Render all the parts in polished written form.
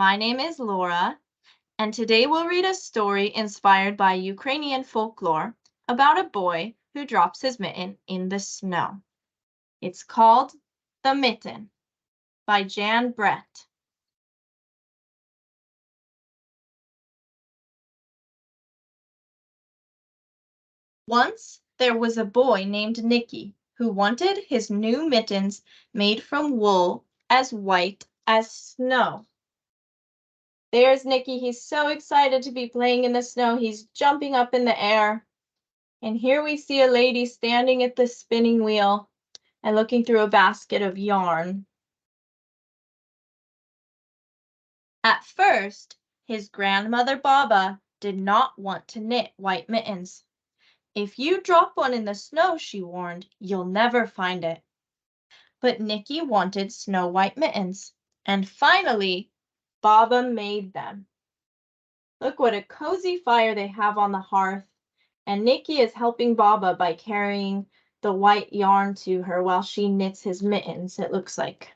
My name is Laura, and today we'll read a story inspired by Ukrainian folklore about a boy who drops his mitten in the snow. It's called The Mitten by Jan Brett. Once there was a boy named Nicky who wanted his new mittens made from wool as white as snow. There's Nicky. He's so excited to be playing in the snow. He's jumping up in the air. And here we see a lady standing at the spinning wheel and looking through a basket of yarn. At first, his grandmother Baba did not want to knit white mittens. If you drop one in the snow, she warned, you'll never find it. But Nicky wanted snow white mittens, and finally, Baba made them. Look what a cozy fire they have on the hearth, and Nicky is helping Baba by carrying the white yarn to her while she knits his mittens, it looks like.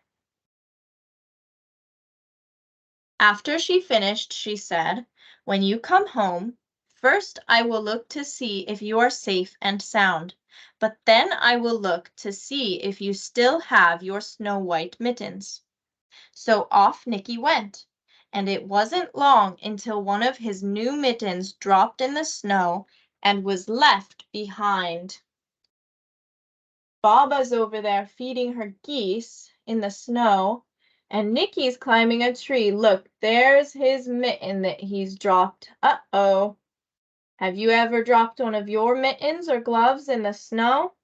After she finished, she said, "When you come home, first I will look to see if you are safe and sound, but then I will look to see if you still have your snow white mittens." So off Nicky went, and it wasn't long until one of his new mittens dropped in the snow and was left behind. Baba's over there feeding her geese in the snow, and Nicky's climbing a tree. Look, there's his mitten that he's dropped. Uh-oh. Have you ever dropped one of your mittens or gloves in the snow?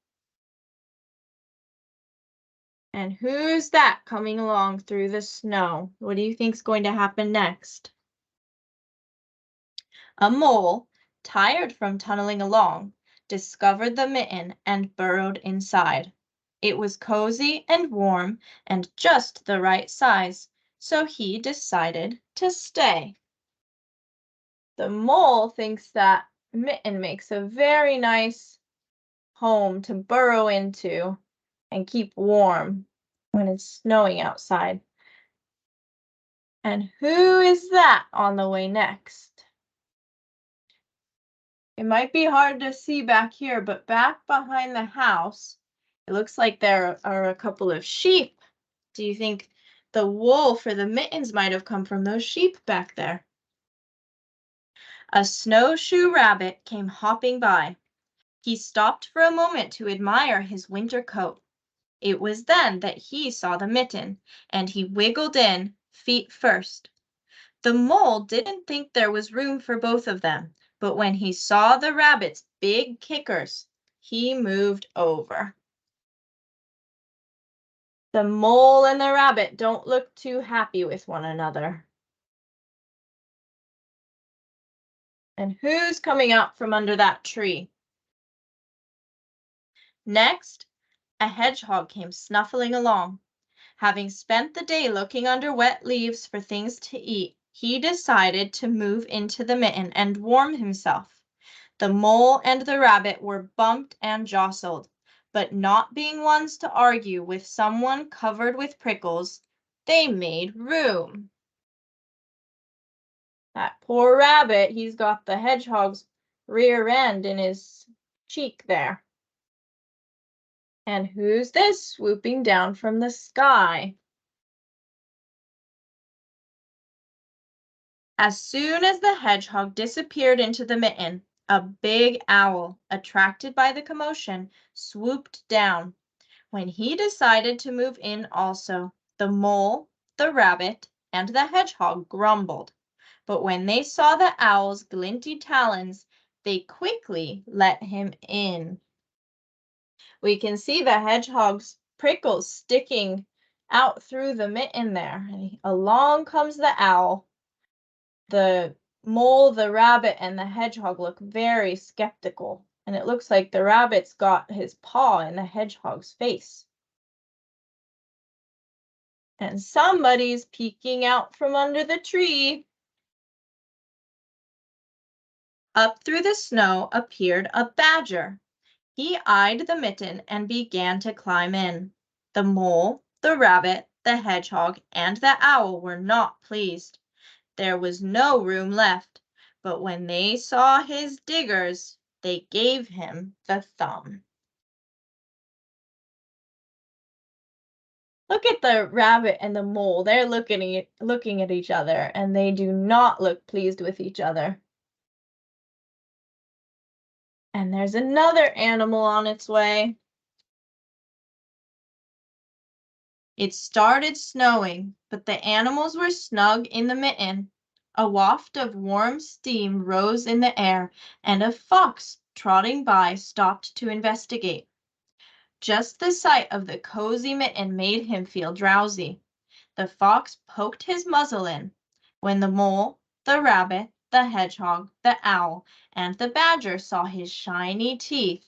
And who's that coming along through the snow? What do you think's going to happen next? A mole, tired from tunneling along, discovered the mitten and burrowed inside. It was cozy and warm and just the right size, so he decided to stay. The mole thinks that Mitten makes a very nice home to burrow into and keep warm when it's snowing outside. And who is that on the way next? It might be hard to see back here, but back behind the house, it looks like there are a couple of sheep. Do you think the wool for the mittens might have come from those sheep back there? A snowshoe rabbit came hopping by. He stopped for a moment to admire his winter coat. It was then that he saw the mitten, and he wiggled in, feet first. The mole didn't think there was room for both of them, but when he saw the rabbit's big kickers, he moved over. The mole and the rabbit don't look too happy with one another. And who's coming out from under that tree? Next, a hedgehog came snuffling along. Having spent the day looking under wet leaves for things to eat, he decided to move into the mitten and warm himself. The mole and the rabbit were bumped and jostled, but not being ones to argue with someone covered with prickles, they made room. That poor rabbit, he's got the hedgehog's rear end in his cheek there. And who's this swooping down from the sky? As soon as the hedgehog disappeared into the mitten, a big owl, attracted by the commotion, swooped down. When he decided to move in also, the mole, the rabbit, and the hedgehog grumbled. But when they saw the owl's glinty talons, they quickly let him in. We can see the hedgehog's prickles sticking out through the mitten there. And along comes the owl. The mole, the rabbit, and the hedgehog look very skeptical, and it looks like the rabbit's got his paw in the hedgehog's face. And somebody's peeking out from under the tree. Up through the snow appeared a badger. He eyed the mitten and began to climb in. The mole, the rabbit, the hedgehog, and the owl were not pleased. there was no room left, but when they saw his diggers, they gave him the thumb. Look at the rabbit and the mole. They're looking at each other, and they do not look pleased with each other. And there's another animal on its way. It started snowing, but the animals were snug in the mitten. A waft of warm steam rose in the air, and a fox trotting by stopped to investigate. Just the sight of the cozy mitten made him feel drowsy. The fox poked his muzzle in. When the mole, the rabbit, the hedgehog, the owl, and the badger saw his shiny teeth,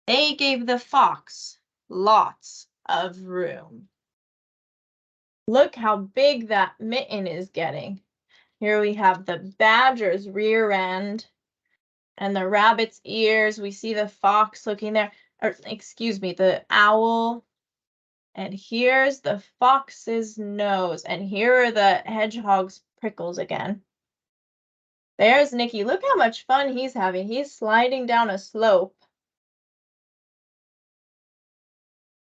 they gave the fox lots of room. Look how big that mitten is getting. Here we have the badger's rear end and the rabbit's ears. We see the fox looking there, or excuse me, the owl. And here's the fox's nose. And here are the hedgehog's prickles again. There's Nicky. Look how much fun he's having. He's sliding down a slope.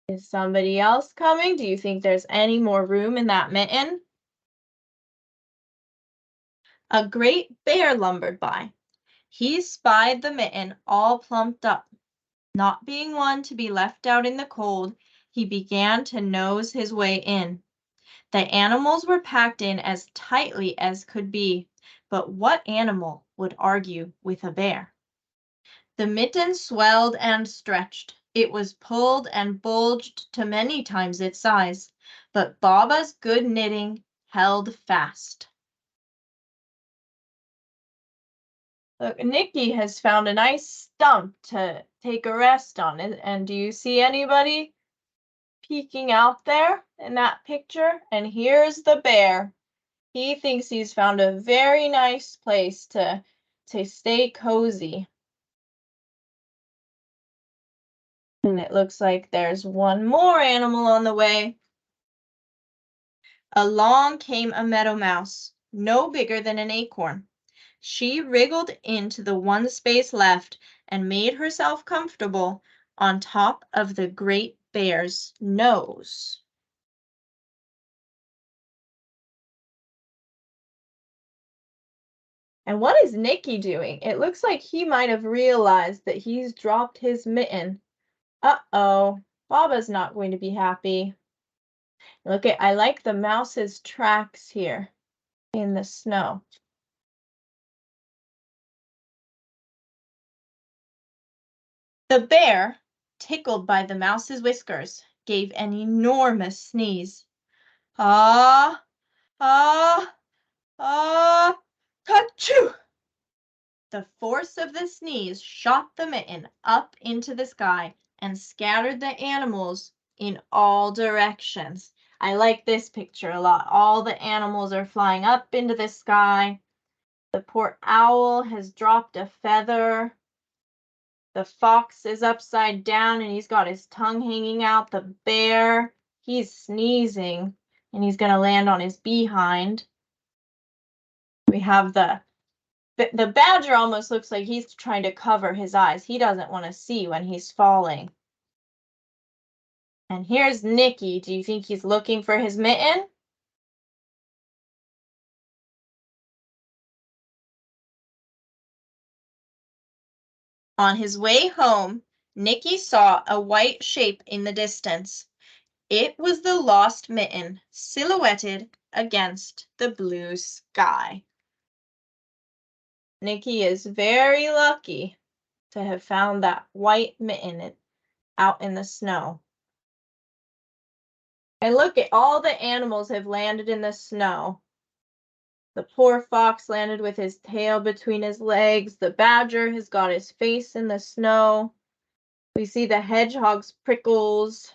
Is somebody else coming? Do you think there's any more room in that mitten? A great bear lumbered by. He spied the mitten all plumped up. Not being one to be left out in the cold, he began to nose his way in. The animals were packed in as tightly as could be, but what animal would argue with a bear? The mitten swelled and stretched. It was pulled and bulged to many times its size, but Baba's good knitting held fast. Look, Nicky has found a nice stump to take a rest on. And do you see anybody peeking out there in that picture? And here's the bear. He thinks he's found a very nice place to stay cozy. And it looks like there's one more animal on the way. Along came a meadow mouse, no bigger than an acorn. She wriggled into the one space left and made herself comfortable on top of the great bear's nose. And what is Nicky doing? It looks like he might have realized that he's dropped his mitten. Uh-oh, Baba's not going to be happy. Look at, I like the mouse's tracks here in the snow. The bear, tickled by the mouse's whiskers, gave an enormous sneeze. Ah, ah, ah, ka-choo! The force of the sneeze shot the mitten up into the sky and scattered the animals in all directions. I like this picture a lot. All the animals are flying up into the sky. The poor owl has dropped a feather. The fox is upside down and he's got his tongue hanging out. The bear, he's sneezing and he's going to land on his behind. We have the badger almost looks like he's trying to cover his eyes. He doesn't want to see when he's falling. And here's Nicky. Do you think he's looking for his mitten? On his way home, Nicky saw a white shape in the distance. It was the lost mitten, silhouetted against the blue sky. Nicky is very lucky to have found that white mitten out in the snow. And look at all the animals have landed in the snow. The poor fox landed with his tail between his legs. The badger has got his face in the snow. We see the hedgehog's prickles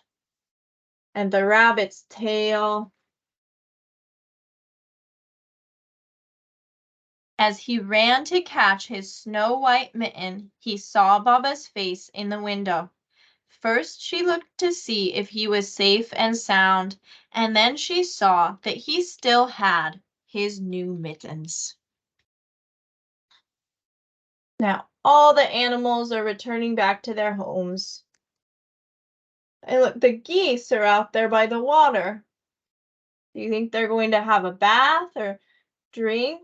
and the rabbit's tail. As he ran to catch his snow-white mitten, he saw Baba's face in the window. First she looked to see if he was safe and sound, and then she saw that he still had his new mittens. Now, all the animals are returning back to their homes. And look, the geese are out there by the water. Do you think they're going to have a bath or drink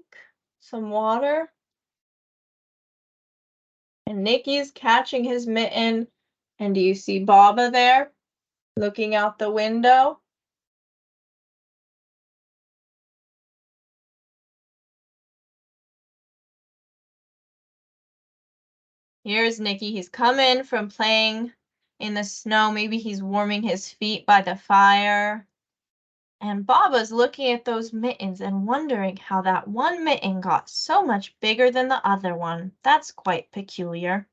some water? And Nicky's catching his mitten. And do you see Baba there looking out the window? Here's Nicky. He's come in from playing in the snow. Maybe he's warming his feet by the fire. And Baba's looking at those mittens and wondering how that one mitten got so much bigger than the other one. That's quite peculiar.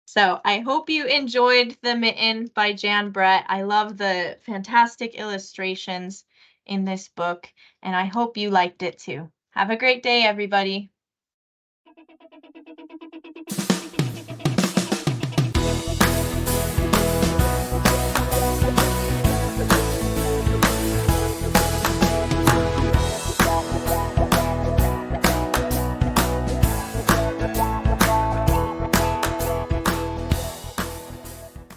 So I hope you enjoyed The Mitten by Jan Brett. I love the fantastic illustrations in this book, and I hope you liked it too. Have a great day, everybody.